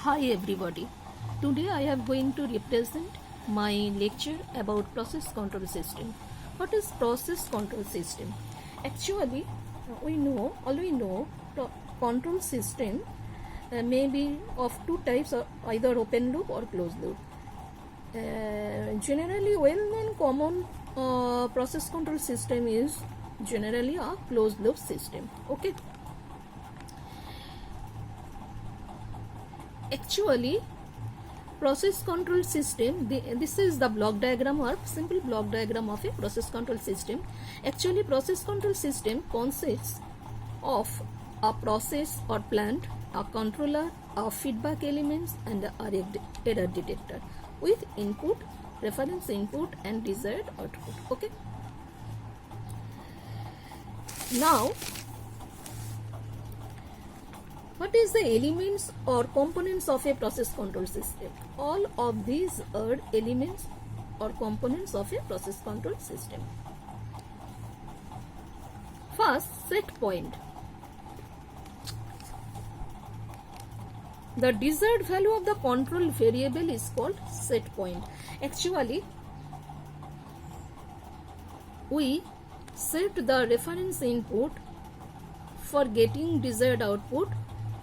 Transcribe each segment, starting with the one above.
Hi everybody. Today I am going to represent my lecture about process control system. What is process control system? Actually, we know control system may be of two types, either open loop or closed loop. Generally well-known common process control system is generally a closed loop system. Okay. Actually, process control system, this is the block diagram or simple block diagram of a process control system. Actually, process control system consists of a process or plant, a controller, a feedback elements and a error detector with input, reference input and desired output. Okay. Now, what is the elements or components of a process control system? All of these are elements or components of a process control system. First, set point. The desired value of the control variable is called set point. Actually, we set the reference input for getting desired output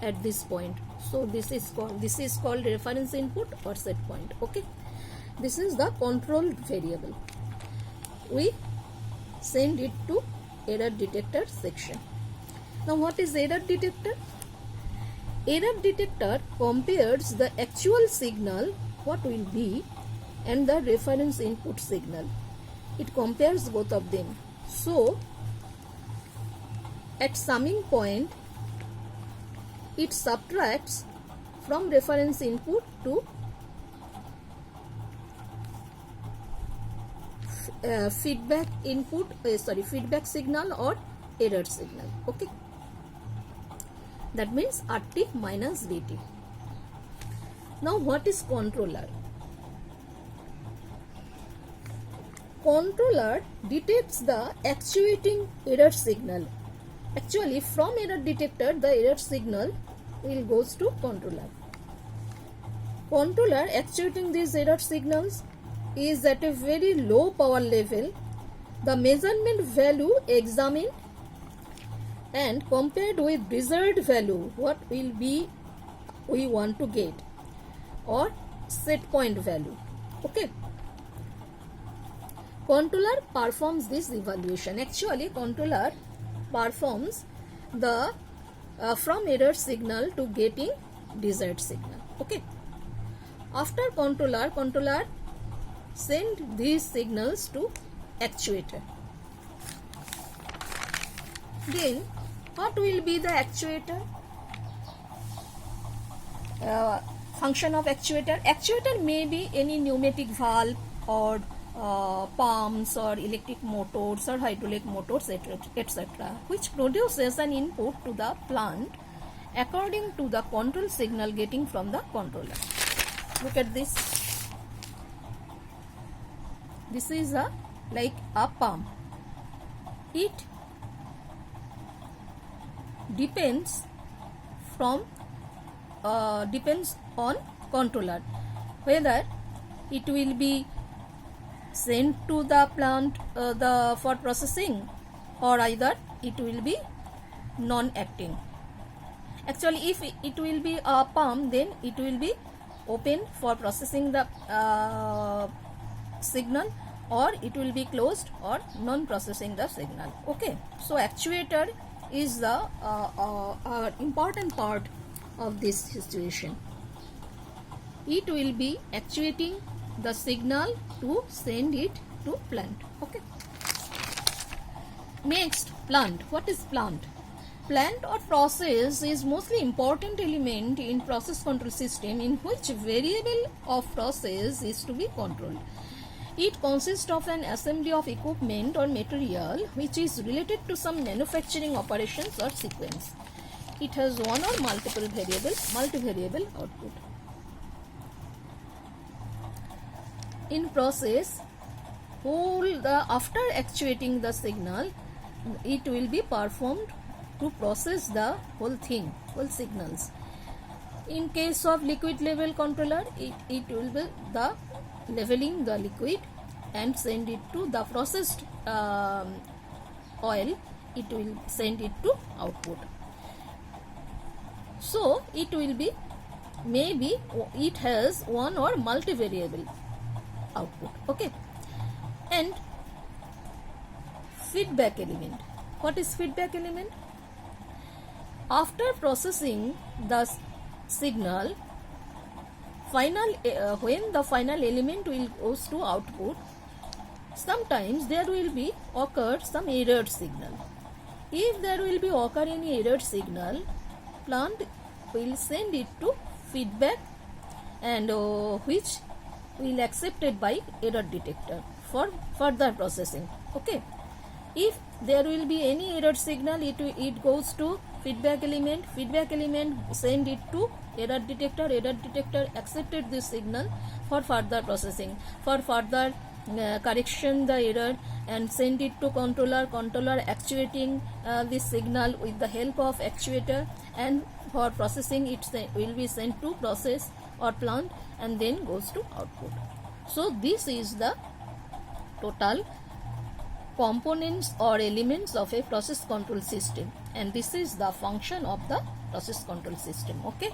at this point. So this is called reference input or set point. Okay, this is the control variable. We send it to error detector section. Now what is error detector? Error detector compares the actual signal, what will be, and the reference input signal. It compares both of them. So at summing point, it subtracts from reference input to feedback signal or error signal. Okay, that means RT minus DT. Now what is controller? Controller detects the actuating error signal. Actually, from error detector, the error signal will goes to controller. Controller actuating these error signals is at a very low power level. The measurement value examined and compared with desired value, what will be we want to get, or set point value. Okay. Controller performs this evaluation. Actually, controller performs the from error signal to getting desired signal. Okay. After controller send these signals to actuator. Then what will be the actuator? Function of actuator. Actuator may be any pneumatic valve or pumps or electric motors or hydraulic motors, etc., which produces an input to the plant according to the control signal getting from the controller. Look at this. This is like a pump. It depends on controller whether it will be sent to the plant for processing, or either it will be non-acting. Actually, if it will be a pump, then it will be open for processing the signal, or it will be closed or non-processing the signal. Okay, so actuator is the important part of this situation. It will be actuating the signal to send it to plant. Okay. Next, plant. What is plant? Plant or process is mostly important element in process control system in which variable of process is to be controlled. It consists of an assembly of equipment or material which is related to some manufacturing operations or sequence. It has one or multiple multivariable output. In process, after actuating the signal, it will be performed to process the whole signals. In case of liquid level controller, it will be the leveling the liquid and send it to the processed oil. It will send it to output. So it will be, maybe it has one or multivariable output. Okay. And feedback element. What is feedback element? After processing the signal, when the final element will goes to output, sometimes there will be occur some error signal. If there will be occur any error signal, plant will send it to feedback, and which will accepted by error detector for further processing. Okay. If there will be any error signal, it goes to feedback element send it to error detector accepted this signal for further processing, for further correction the error, and send it to controller actuating this signal with the help of actuator, and for processing it will be sent to process or plant and then goes to output. So this is the total components or elements of a process control system, and this is the function of the process control system. Okay.